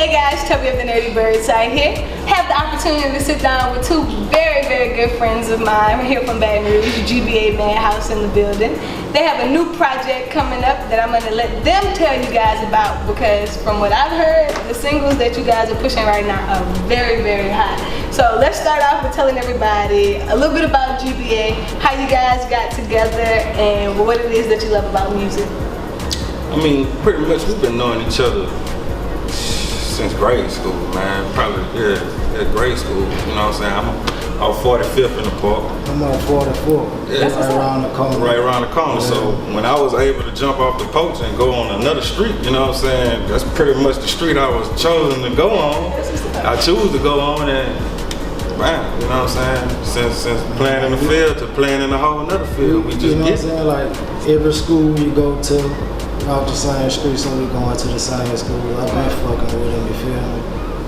Hey guys, Tubbi of the Nerdy Birds side here. Have the opportunity to sit down with two very good friends of mine. We're here from Baton Rouge, GBA Madhouse in the building. They have a new project coming up that I'm going to let them tell you guys about, because from what I've heard, the singles that you guys are pushing right now are very hot. So let's start off with telling everybody a little bit about GBA, how you guys got together, and what it is that you love about music. I mean, pretty much we've been knowing each other since grade school, man. Probably, at grade school. You know what I'm saying? I'm out 45th in the park. I'm on 44. Yeah. Right around the corner. Right around the corner. Yeah. So when I was able to jump off the porch and go on another street, you know what I'm saying? That's pretty much the street I was chosen to go on. I choose to go on, and man, you know what I'm saying? Since playing in the field to playing in a whole another field, we just you know what I'm saying? Like every school you go to, off the same street, so we going to the same school. I've been fucking with them, you feel me?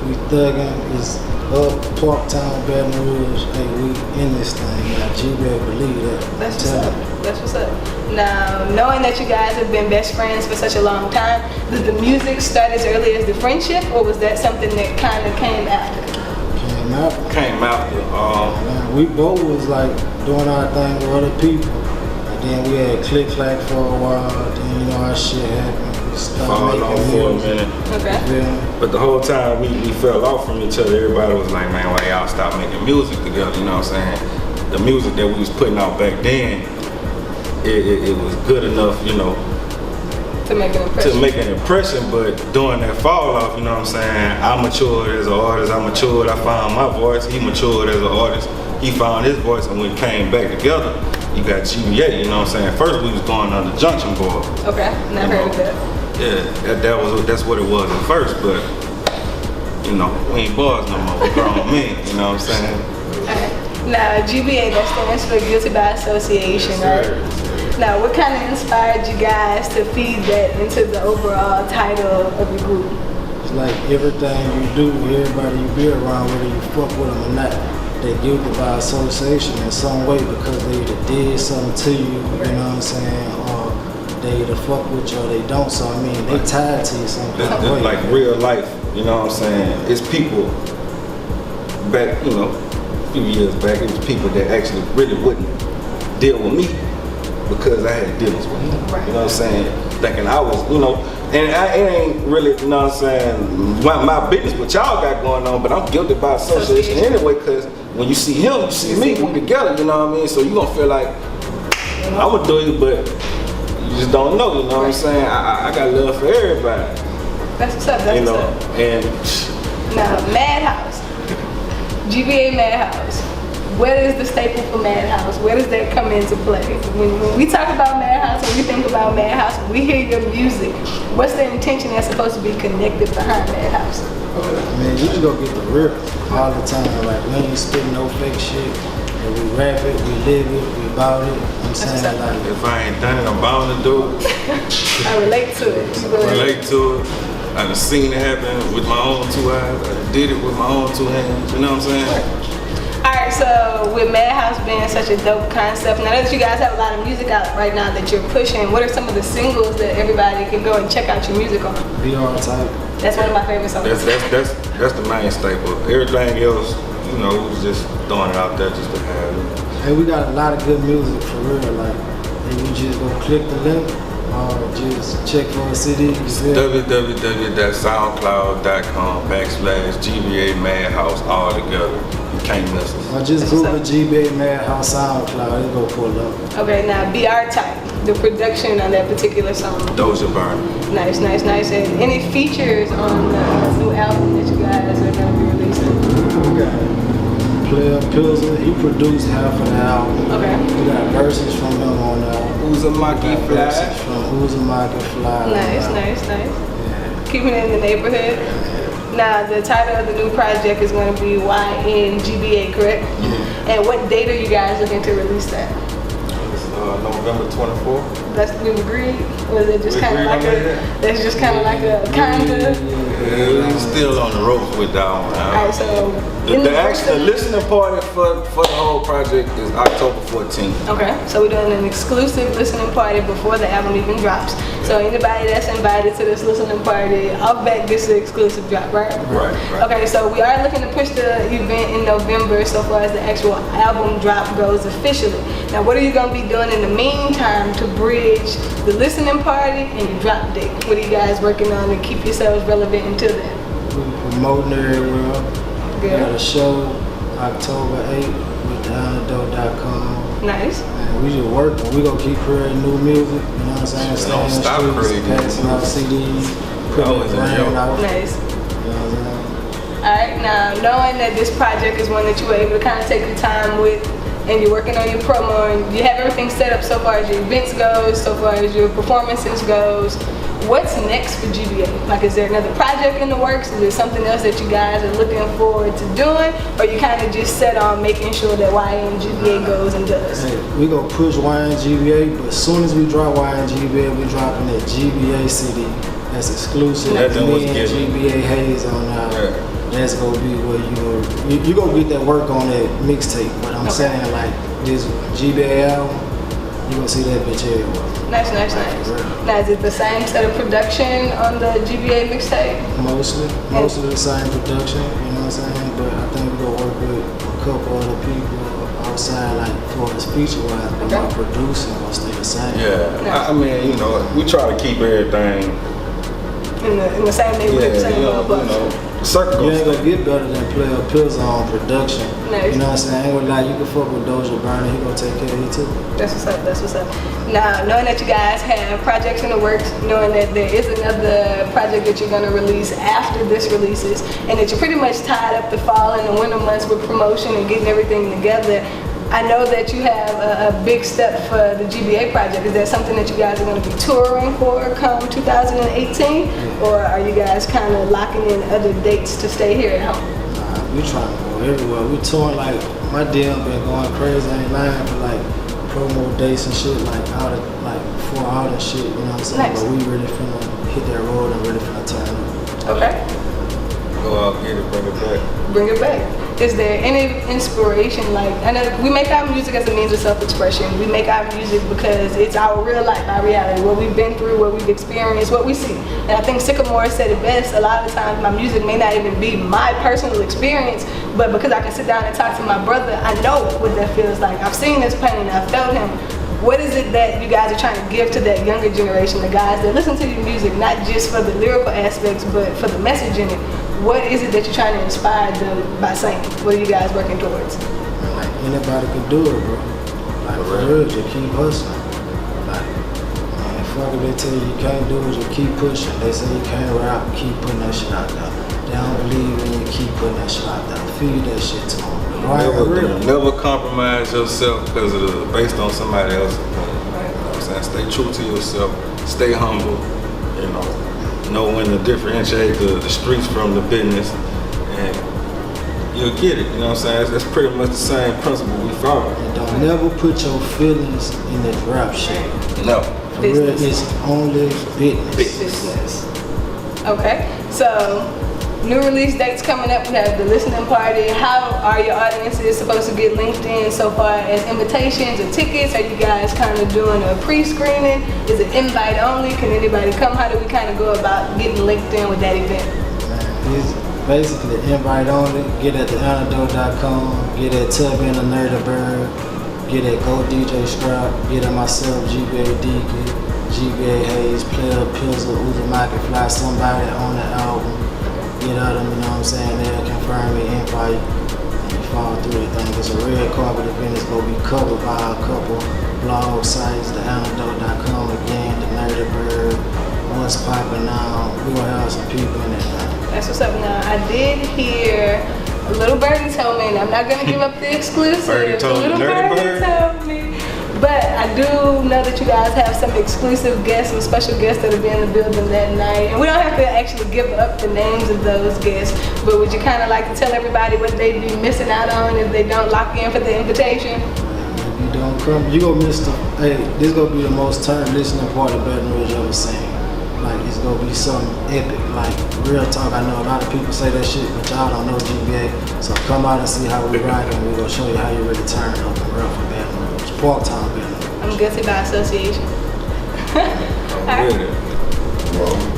We thugging, it's up, Parktown, Baton Rouge, hey, we in this thing. Like G.B.A believe that. That's what's up. That's what's up. Now, knowing that you guys have been best friends for such a long time, did the music start as early as the friendship, or was that something that kind of came after? Came after. Man, we both was like doing our thing with other people. Then we had click clack for a while, then you know our shit happened. We started making for a minute. Okay. Yeah. But the whole time we fell off from each other. Everybody was like, man, why y'all stop making music together? You know what I'm saying? The music that we was putting out back then, it was good enough, you know, to make an impression. But during that fall off, you know what I'm saying, I matured as an artist, I found my voice, he matured as an artist, he found his voice, and when we came back together, you got GBA, you know what I'm saying? First we was going on the Junction Board. Okay, never heard of that. Yeah, that's what it was at first, but you know, we ain't boys no more, we grown men, you know what I'm saying? Alright. Now GBA, that stands for Guilty by Association, yes, right? Now what kind of inspired you guys to feed that into the overall title of the group? It's like everything you do, everybody you be around, whether you fuck with them or not, they guilty by association in some way, because they either did something to you, you know what I'm saying, or they either fuck with you or they don't. So I mean, they tied to you some kind of way. Like real life, you know what I'm saying? It's people back, you know, a few years back, it was people that actually really wouldn't deal with me because I had dealings with them. Right. You know what I'm saying? Thinking I was, you know, and it ain't really, you know what I'm saying, my business what y'all got going on, but I'm guilty by association anyway, because when you see him, you see me, we together, you know what I mean? So you gonna feel like, I'm gonna do it, but you just don't know, you know what I'm saying? I got love for everybody. That's what's up, that's what's up. And now, Madhouse, GBA Madhouse. What is the staple for Madhouse? Where does that come into play? When we talk about Madhouse, when we think about Madhouse, when we hear your music, what's the intention that's supposed to be connected behind Madhouse? Man, you just go get the real all the time. Like, we ain't spitting no fake shit. And we rap it, we live it, we about it. I'm saying, like, if I ain't done it, I'm bound to do it. I relate to it. Relate to it. I done seen it happen with my own two eyes. I did it with my own two hands. You know what I'm saying? Alright, so with Madhouse being such a dope concept, now that you guys have a lot of music out right now that you're pushing, what are some of the singles that everybody can go and check out your music on? VR type. That's one of my favorite songs. That's the main staple. Everything else, you know, we was just throwing it out there just to have it. Hey, we got a lot of good music for real. Like, and you just go click the link or just check for a CD. www.soundcloud.com/GBA Madhouse all together. You can't miss us. Or just Google GBA Madhouse SoundCloud, it'll go pull up. Okay, now BR type, the production on that particular song. Doja Burn. Nice. And any features on the new album that you guys are going to be releasing? We got Player Pilsner, he produced half of the album. Okay. We got verses from them on the album. Uzumaki Fly. From Uzumaki Fly. Nice. Yeah. Keeping it in the neighborhood. Now, the title of the new project is going to be YNGBA, correct? Yeah. And what date are you guys looking to release that? It's November 24th. That's been agreed? Or is it just kind of like a, that's just kind of like a kind of? Yeah, We still on the ropes with that one. Alright, so The actual listening party for the whole project is October 14th. Okay, so we're doing an exclusive listening party before the album even drops. So anybody that's invited to this listening party, off back gets the exclusive drop, right? Right. Okay, so we are looking to push the event in November so far as the actual album drop goes officially. Now, what are you going to be doing in the meantime to bridge the listening party and your drop date? What are you guys working on to keep yourselves relevant until then? We're promoting everywhere. We got a show October 8th with theantidote.com. Nice. And we just working. We gonna keep creating new music. You know what I'm saying? Staying in the streets, passing out CDs, putting the brand out. Nice. You know what I'm saying? Alright, now knowing that this project is one that you were able to kind of take your time with and you're working on your promo and you have everything set up so far as your events goes, so far as your performances goes, what's next for GBA? Like, is there another project in the works? Is there something else that you guys are looking forward to doing? Or you kind of just set on making sure that YN GBA goes and does? Hey, we gonna push YN GBA, but as soon as we drop YN GBA, we dropping that GBA CD. That's exclusive. That Me and GBA Hayes on our. That's gonna be where you gonna get that work on that mixtape. But I'm saying, like, this GBA album, you gonna see that bitch everywhere. Nice. Now, is it the same set of production on the GBA mixtape? Mostly the same production, you know what I'm saying? But I think we're gonna work with a couple other people outside, like, for the feature-wise, but my producing gonna stay the same. Yeah, Nice. I mean, you know, we try to keep everything In the same neighborhood, same ballpark. You ain't gonna get better than Player Pills on production. Nice. You know what I'm saying? I ain't gonna lie, you can fuck with Doja Burner, he gonna take care of you too. That's what's up. Now, knowing that you guys have projects in the works, knowing that there is another project that you're gonna release after this releases, and that you're pretty much tied up the fall and the winter months with promotion and getting everything together, I know that you have a big step for the GBA project. Is that something that you guys are going to be touring for come 2018? Or are you guys kind of locking in other dates to stay here at home? We trying to go everywhere. We touring, like, my DM been going crazy. I ain't lying, for like promo dates and shit, like out of, like, 4 out and shit, you know what I'm saying? Nice. But we really finna hit that road and really finna turn it. Okay. go out, get it, bring it back. Bring it back. Is there any inspiration? Like, I know we make our music as a means of self-expression. We make our music because it's our real life, our reality, what we've been through, what we've experienced, what we see. And I think Sycamore said it best. A lot of times my music may not even be my personal experience, but because I can sit down and talk to my brother, I know what that feels like. I've seen his pain, I've felt him. What is it that you guys are trying to give to that younger generation, the guys that listen to your music, not just for the lyrical aspects, but for the message in it? What is it that you're trying to inspire them by saying? What are you guys working towards? Like, anybody can do it, bro. Like, for real, just keep hustling. Like, man, fuck if they tell you you can't do it, just keep pushing. They say you can't rap, keep putting that shit out there. They don't believe when you keep putting that shit out there. Feed that shit to them. Right, never compromise yourself because of based on somebody else's opinion. You know what I'm saying? Stay true to yourself. Stay humble. You know when to differentiate the streets from the business, and you'll get it. You know what I'm saying? That's pretty much the same principle we follow. And don't never put your feelings in the rap shit. No. For real, it's only business. Okay, so new release dates coming up. We have the listening party. How are your audiences supposed to get linked in so far as invitations or tickets? Are you guys kind of doing a pre-screening? Is it invite only? Can anybody come? How do we kind of go about getting linked in with that event? It's basically invite only. Get at theantidote.com. Get at Tubbi and the Nerdy Bird. Get at Go DJ Strap. Get at myself, G.B.A. Deacon, GBA Hayes, Player Pizzle, Uzumaki Fly, somebody on the album. Get at them, you know what I'm saying? They'll confirm the invite and you follow through the thing. It's a red carpet event. It's going to be covered by a couple blog sites, theantidote.com again, the Nerdy Bird, What's Poppin' Now. We're going to have some people in there now. That's what's up. Now, I did hear a little birdie told me, and I'm not going to give up the exclusive. Birdie told a little birdie told me. But I do know that you guys have some exclusive guests, some special guests that'll be in the building that night. And we don't have to actually give up the names of those guests, but would you kind of like to tell everybody what they'd be missing out on if they don't lock in for the invitation? If you don't come, you gonna miss the, hey, this gonna be the most turned listening party Baton Rouge ever seen. Like, it's gonna be something epic. Like, real talk, I know a lot of people say that shit, but y'all don't know GBA. So come out and see how we ride, and we're gonna show you how you really turn up and rap for Baton Rouge. Park time, Baton Rouge. I'm guilty by association. I'm with it.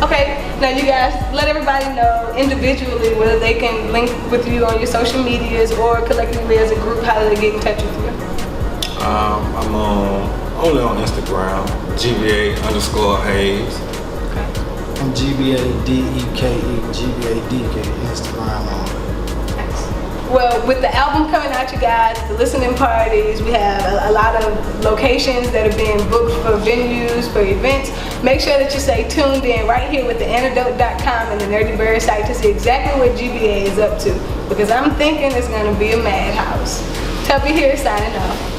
Okay, now you guys let everybody know individually whether they can link with you on your social medias or collectively as a group, how do they get in touch with you? I'm only on Instagram, GBA_Hayes. Okay. I'm GBA_DEKE, GBA_DK, Instagram on. Well, with the album coming out, you guys, the listening parties, we have a lot of locations that are being booked for venues, for events. Make sure that you stay tuned in right here with the antidote.com and the Nerdy Bird site to see exactly what GBA is up to. Because I'm thinking it's going to be a madhouse. Tubbi here signing off.